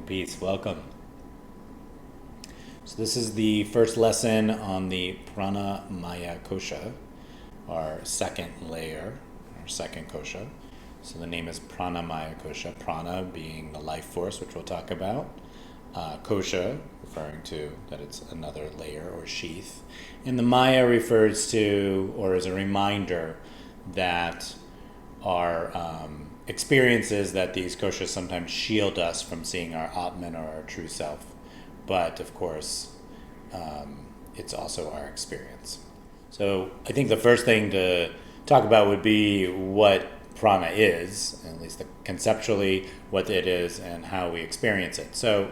Peace, welcome. So this is the first lesson on the pranamaya kosha, our second layer, our second kosha. So the name is pranamaya kosha, prana being the life force, which we'll talk about. Kosha, referring to that it's another layer or sheath. And the maya refers to, or is a reminder that our experiences that these koshas sometimes shield us from seeing our Atman or our true self. But of course, it's also our experience. So I think the first thing to talk about would be what prana is, at least conceptually what it is and how we experience it. So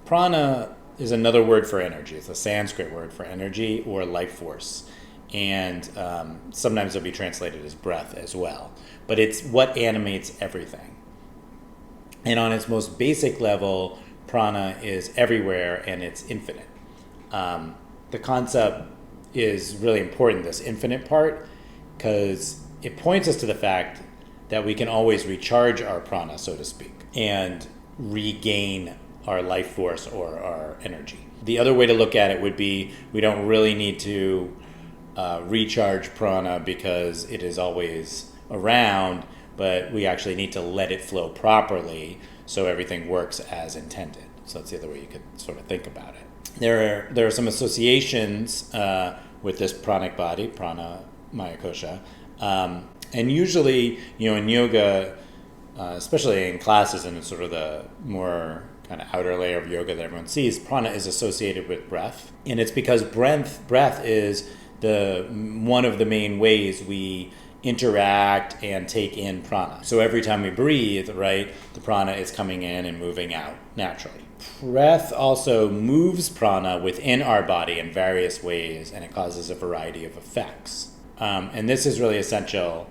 prana is another word for energy. It's a Sanskrit word for energy or life force. And sometimes it'll be translated as breath as well. But it's what animates everything. And on its most basic level, prana is everywhere and it's infinite. The concept is really important, this infinite part, because it points us to the fact that we can always recharge our prana, so to speak, and regain our life force or our energy. The other way to look at it would be we don't really need to recharge prana because it is always around, but we actually need to let it flow properly so everything works as intended. So that's the other way you could sort of think about it. There are some associations with this pranic body, Prana Maya Kosha, and usually, in yoga, especially in classes and in sort of the more kind of outer layer of yoga that everyone sees, prana is associated with breath, and it's because breath is one of the main ways we interact and take in prana. So every time we breathe, right, the prana is coming in and moving out naturally. Breath also moves prana within our body in various ways, and it causes a variety of effects. And this is really essential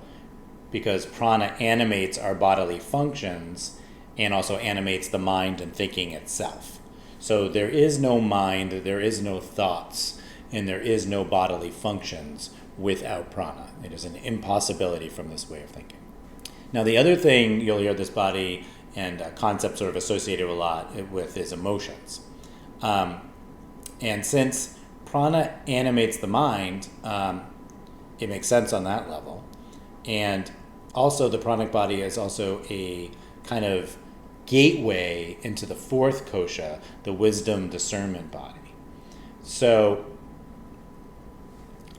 because prana animates our bodily functions and also animates the mind and thinking itself. So there is no mind, there is no thoughts, and there is no bodily functions without prana. It is an impossibility from this way of thinking. Now, the other thing you'll hear this body and concept sort of associated a lot with is emotions. And since prana animates the mind, it makes sense on that level. And also the pranic body is also a kind of gateway into the fourth kosha, the wisdom discernment body. So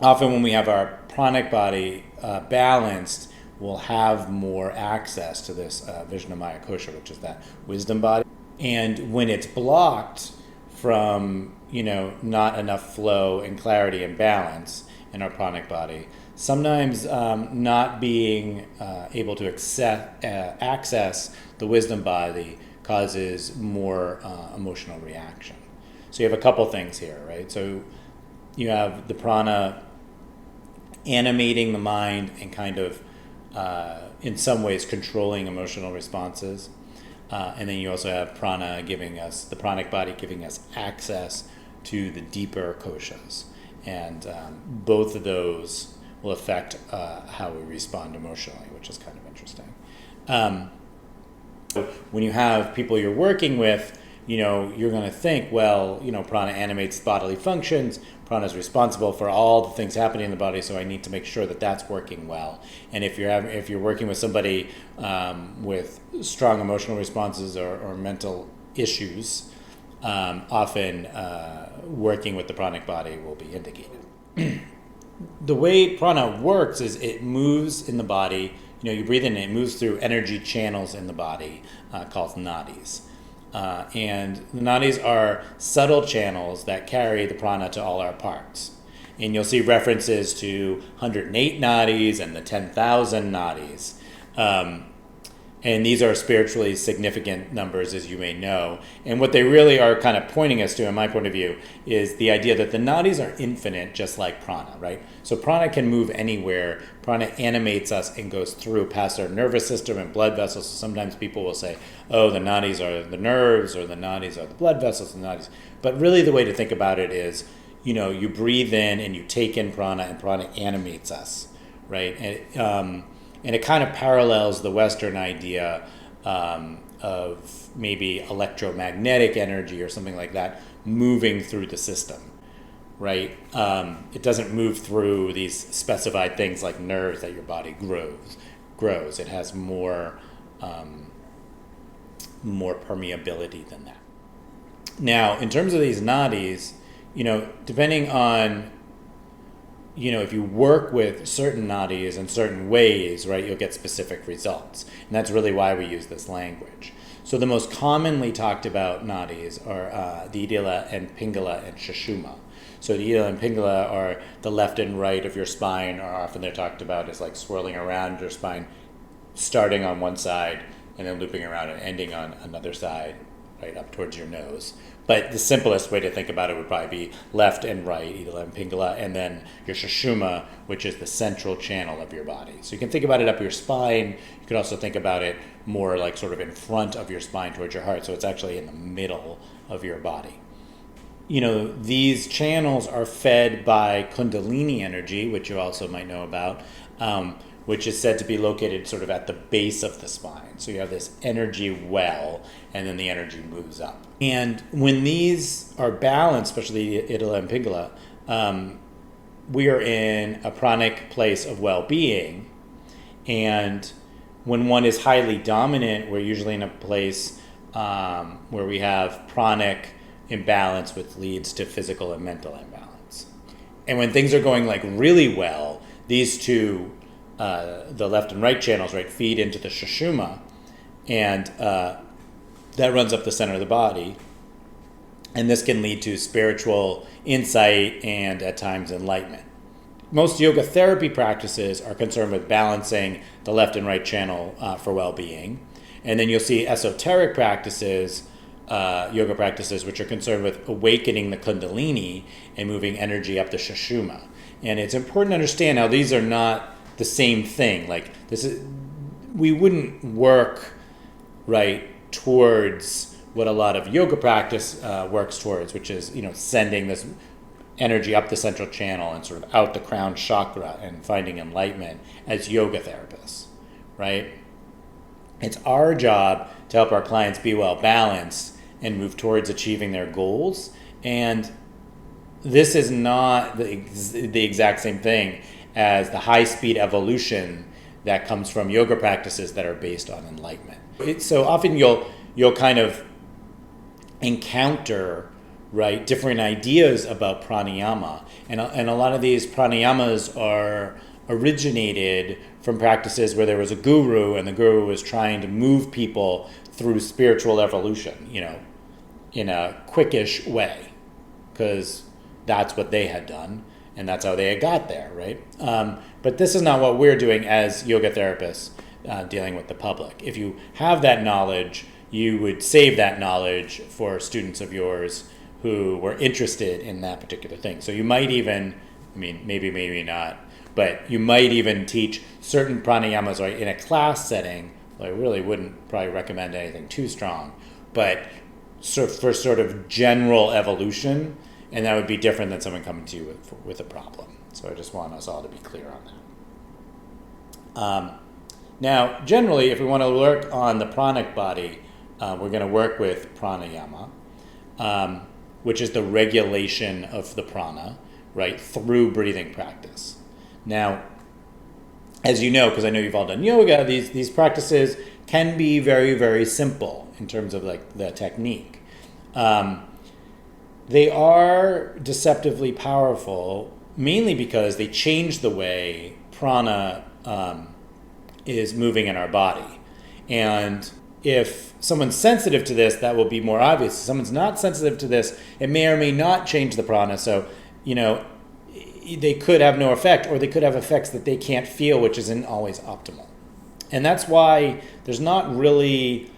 often when we have our pranic body balanced, we'll have more access to this Vijnanamaya kosha, which is that wisdom body. And when it's blocked from, not enough flow and clarity and balance in our pranic body, sometimes not being able to access the wisdom body causes more emotional reaction. So you have a couple things here, right? So you have the prana animating the mind and kind of, in some ways, controlling emotional responses. And then you also have prana the pranic body giving us access to the deeper koshas. And both of those will affect how we respond emotionally, which is kind of interesting. When you have people you're working with, you're going to think, well, prana animates bodily functions. Prana is responsible for all the things happening in the body, so I need to make sure that that's working well. And if you're working with somebody with strong emotional responses or mental issues, often working with the pranic body will be indicated. The way prana works is it moves in the body. You breathe in, and it moves through energy channels in the body called Nadis. And the Nadis are subtle channels that carry the prana to all our parts. And you'll see references to 108 Nadis and the 10,000 Nadis. And these are spiritually significant numbers, as you may know. And what they really are kind of pointing us to, in my point of view, is the idea that the nadis are infinite, just like prana, right? So prana can move anywhere. Prana animates us and goes through past our nervous system and blood vessels. So sometimes people will say, oh, the nadis are the nerves, or the nadis are the blood vessels, and the nadis. But really the way to think about it is, you breathe in and you take in prana, and prana animates us, right? And it kind of parallels the Western idea of maybe electromagnetic energy or something like that moving through the system, right? It doesn't move through these specified things like nerves that your body grows. It has more permeability than that. Now, in terms of these nadis, depending on, if you work with certain nadis in certain ways, right, you'll get specific results. And that's really why we use this language. So the most commonly talked about nadis are the Idila and Pingala and Sushumna. So the Idila and Pingala are the left and right of your spine, or often they're talked about as like swirling around your spine, starting on one side and then looping around and ending on another side, right up towards your nose. But the simplest way to think about it would probably be left and right, Idila and Pingala, and then your Sushumna, which is the central channel of your body. So you can think about it up your spine. You could also think about it more like sort of in front of your spine towards your heart. So it's actually in the middle of your body. These channels are fed by Kundalini energy, which you also might know about, which is said to be located sort of at the base of the spine. So you have this energy well, and then the energy moves up. And when these are balanced, especially Idila and Pingala, we are in a pranic place of well-being. And when one is highly dominant, we're usually in a place where we have pranic imbalance, which leads to physical and mental imbalance. And when things are going like really well, these two, the left and right channels, right, feed into the Sushumna, and that runs up the center of the body. And this can lead to spiritual insight and at times enlightenment. Most yoga therapy practices are concerned with balancing the left and right channel for well-being. And then you'll see esoteric practices, yoga practices, which are concerned with awakening the Kundalini and moving energy up the Sushumna. And it's important to understand how these are not the same thing. Like we wouldn't work right towards what a lot of yoga practice works towards, which is sending this energy up the central channel and sort of out the crown chakra and finding enlightenment as yoga therapists, right? It's our job to help our clients be well balanced and move towards achieving their goals. And this is not the exact same thing as the high-speed evolution that comes from yoga practices that are based on enlightenment. So often you'll kind of encounter, right, different ideas about pranayama, and a lot of these pranayamas are originated from practices where there was a guru, and the guru was trying to move people through spiritual evolution, in a quickish way, because that's what they had done, and that's how they had got there, right? But this is not what we're doing as yoga therapists dealing with the public. If you have that knowledge, you would save that knowledge for students of yours who were interested in that particular thing. So you might even, maybe not, but you might even teach certain pranayamas right, in a class setting. I really wouldn't probably recommend anything too strong, but for sort of general evolution, and that would be different than someone coming to you with a problem. So I just want us all to be clear on that. Now, generally, if we want to work on the pranic body, we're going to work with pranayama, which is the regulation of the prana, right, through breathing practice. Now, as you know, because I know you've all done yoga, these practices can be very, very simple in terms of like the technique. They are deceptively powerful, mainly because they change the way prana is moving in our body. And if someone's sensitive to this, that will be more obvious. If someone's not sensitive to this, it may or may not change the prana. So, they could have no effect, or they could have effects that they can't feel, which isn't always optimal. And that's why there's not really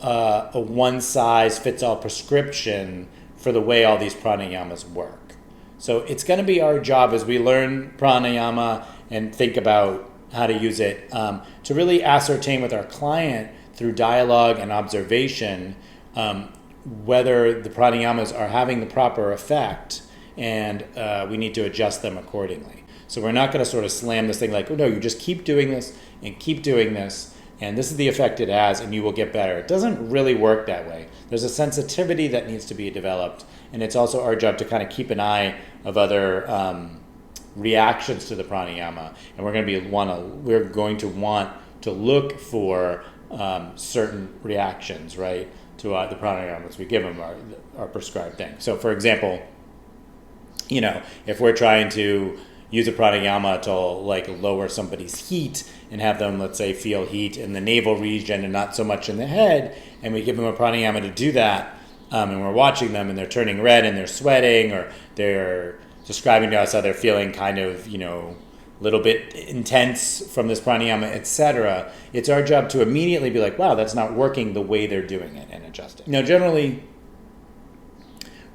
a one-size-fits-all prescription for the way all these pranayamas work. So it's going to be our job as we learn pranayama and think about how to use it to really ascertain with our client through dialogue and observation whether the pranayamas are having the proper effect, and we need to adjust them accordingly. So we're not going to sort of slam this thing like, oh no, you just keep doing this and keep doing this, and this is the effect it has, and you will get better. It doesn't really work that way. There's a sensitivity that needs to be developed, and it's also our job to kind of keep an eye of other reactions to the pranayama, and we're going to want to look for certain reactions, right, to the pranayamas we give them, our prescribed thing. So, for example, if we're trying to use a pranayama to like lower somebody's heat and have them, let's say, feel heat in the navel region and not so much in the head, and we give them a pranayama to do that, and we're watching them and they're turning red and they're sweating, or they're describing to us how they're feeling kind of, a little bit intense from this pranayama, etc. It's our job to immediately be like, wow, that's not working the way they're doing it, and adjust it. Now, generally,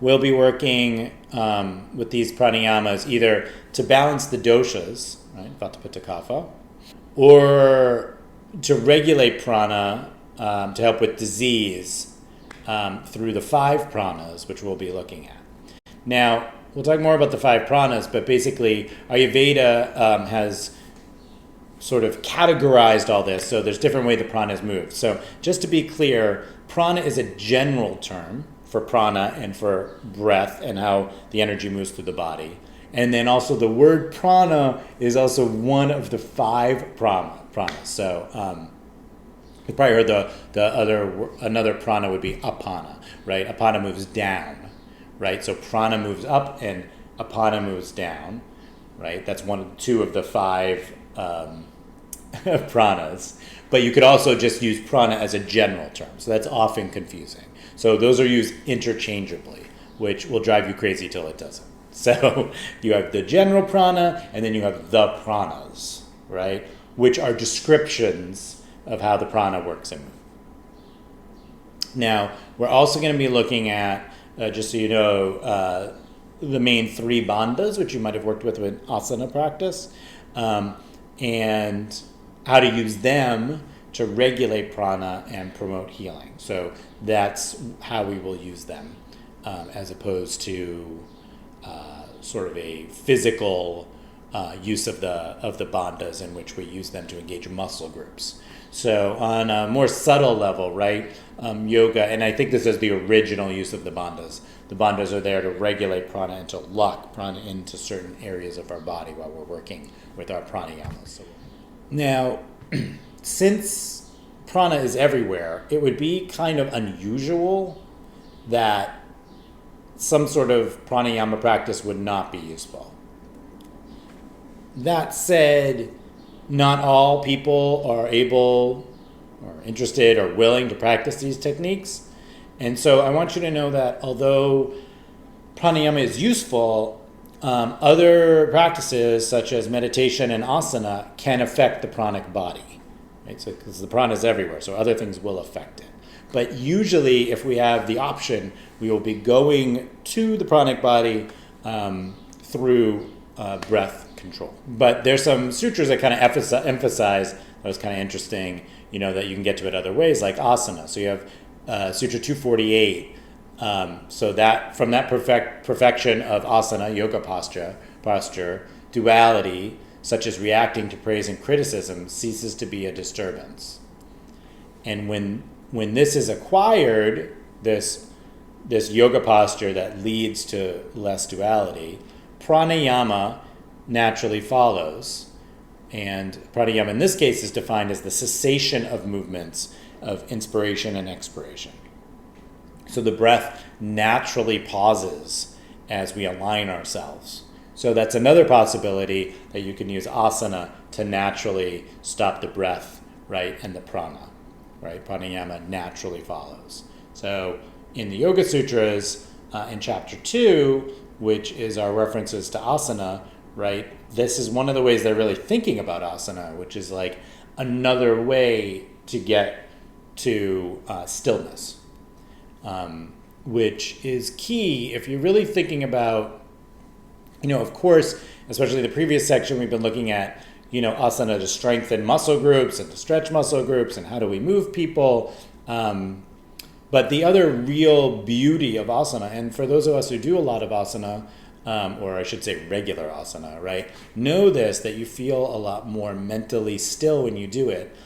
we'll be working with these pranayamas either to balance the doshas, right, vata, pitta, kapha, or to regulate prana to help with disease through the 5 pranas, which we'll be looking at. Now, we'll talk more about the 5 pranas, but basically Ayurveda has sort of categorized all this, so there's different ways the pranas move. So just to be clear, prana is a general term for prana and for breath and how the energy moves through the body. And then also the word prana is also one of the 5 pranas. So you probably heard another prana would be apana, right? Apana moves down, right? So prana moves up and apana moves down, right? That's 2 of the 5 pranas. But you could also just use prana as a general term. So that's often confusing. So those are used interchangeably, which will drive you crazy till it doesn't. So you have the general prana, and then you have the pranas, right? Which are descriptions of how the prana works and moves. Now, we're also going to be looking at, just so you know, the main 3 bandhas, which you might have worked with asana practice, and how to use them to regulate prana and promote healing. So that's how we will use them, as opposed to sort of a physical use of the bandhas in which we use them to engage muscle groups. So on a more subtle level, right, yoga, and I think this is the original use of the bandhas. The bandhas are there to regulate prana and to lock prana into certain areas of our body while we're working with our pranayamas. So, now, since prana is everywhere, it would be kind of unusual that some sort of pranayama practice would not be useful. That said, not all people are able or interested or willing to practice these techniques. And so I want you to know that although pranayama is useful, other practices such as meditation and asana can affect the pranic body, right? So because the prana is everywhere, so other things will affect it. But usually, if we have the option, we will be going to the pranic body through breath control. But there's some sutras that kind of emphasize, that was kind of interesting, that you can get to it other ways, like asana. So you have Sutra 248. So that from that perfection of asana, yoga posture, duality, such as reacting to praise and criticism, ceases to be a disturbance. And when this is acquired, this yoga posture that leads to less duality, pranayama naturally follows. And pranayama in this case is defined as the cessation of movements of inspiration and expiration. So the breath naturally pauses as we align ourselves. So that's another possibility that you can use asana to naturally stop the breath, right, and the prana, right? Pranayama naturally follows. So in the Yoga Sutras, in chapter 2, which is our references to asana, right, this is one of the ways they're really thinking about asana, which is like another way to get to stillness. Which is key if you're really thinking about, of course, especially the previous section, we've been looking at, asana to strengthen muscle groups and to stretch muscle groups and how do we move people. But the other real beauty of asana, and for those of us who do a lot of asana, or I should say regular asana, right, know this, that you feel a lot more mentally still when you do it.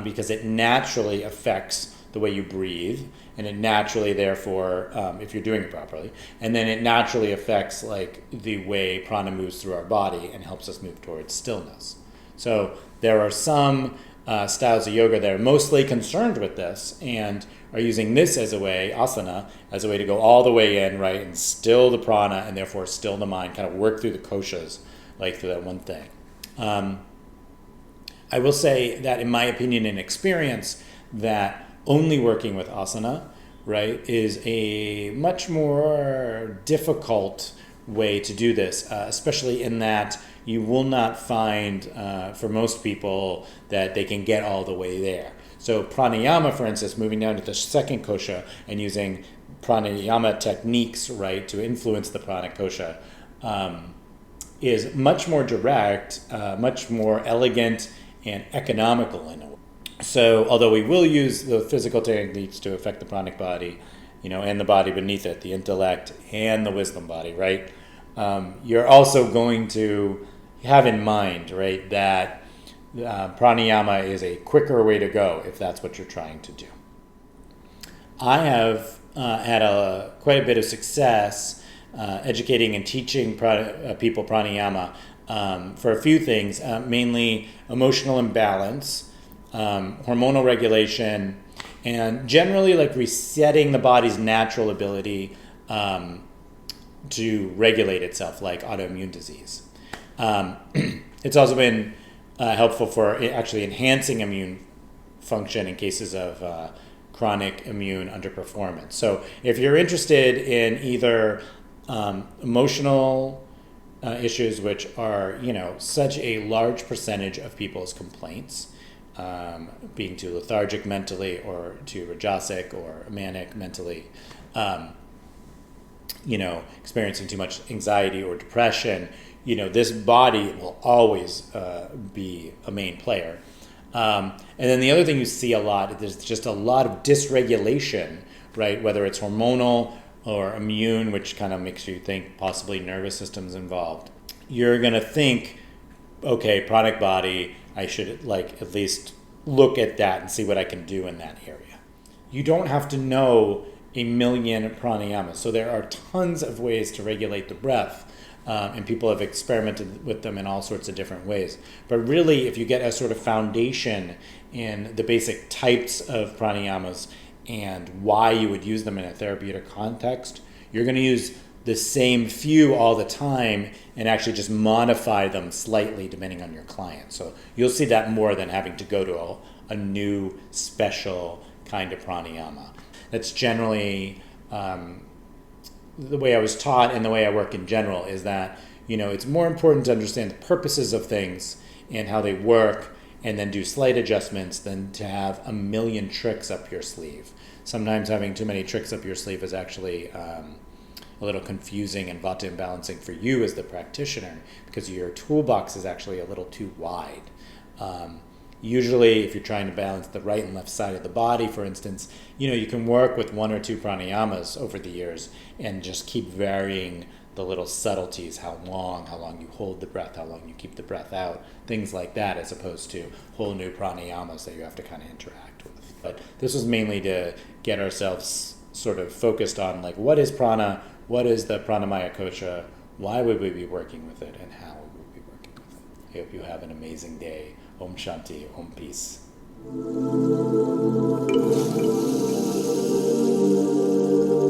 because it naturally affects the way you breathe, and it naturally, therefore, if you're doing it properly, and then it naturally affects like the way prana moves through our body and helps us move towards stillness. So there are some styles of yoga that are mostly concerned with this and are using this as a way, asana, as a way to go all the way in, right, and still the prana and therefore still the mind, kind of work through the koshas, like through that one thing. I will say that in my opinion and experience, that only working with asana, right, is a much more difficult way to do this, especially in that you will not find, for most people, that they can get all the way there. So pranayama, for instance, moving down to the second kosha and using pranayama techniques, right, to influence the pranic kosha, is much more direct, much more elegant and economical in a way. So although we will use the physical techniques to affect the pranic body, and the body beneath it, the intellect and the wisdom body, right? You're also going to have in mind, right, that pranayama is a quicker way to go if that's what you're trying to do. I have had quite a bit of success educating and teaching people pranayama for a few things, mainly emotional imbalance, hormonal regulation, and generally like resetting the body's natural ability to regulate itself, like autoimmune disease. It's also been helpful for actually enhancing immune function in cases of chronic immune underperformance. So if you're interested in either emotional issues, which are, such a large percentage of people's complaints, being too lethargic mentally or too rajasic or manic mentally, experiencing too much anxiety or depression, this body will always be a main player. And then the other thing you see a lot, there's just a lot of dysregulation, right? Whether it's hormonal or immune, which kind of makes you think possibly nervous system's involved. You're going to think, okay, pranic body, I should at least look at that and see what I can do in that area. You don't have to know a million pranayamas. So there are tons of ways to regulate the breath, and people have experimented with them in all sorts of different ways. But really, if you get a sort of foundation in the basic types of pranayamas and why you would use them in a therapeutic context, you're going to use the same few all the time and actually just modify them slightly depending on your client. So you'll see that more than having to go to a new special kind of pranayama. That's generally the way I was taught and the way I work in general, is that, it's more important to understand the purposes of things and how they work and then do slight adjustments than to have a million tricks up your sleeve. Sometimes having too many tricks up your sleeve is actually a little confusing and vata imbalancing for you as the practitioner, because your toolbox is actually a little too wide. Usually, if you're trying to balance the right and left side of the body, for instance, you can work with one or two pranayamas over the years and just keep varying the little subtleties, how long you hold the breath, how long you keep the breath out, things like that, as opposed to whole new pranayamas that you have to kind of interact with. But this was mainly to get ourselves sort of focused on, like, what is prana, what is the pranamaya kosha, why would we be working with it, and how would we be working with it. I hope you have an amazing day. Om Shanti, Om Peace.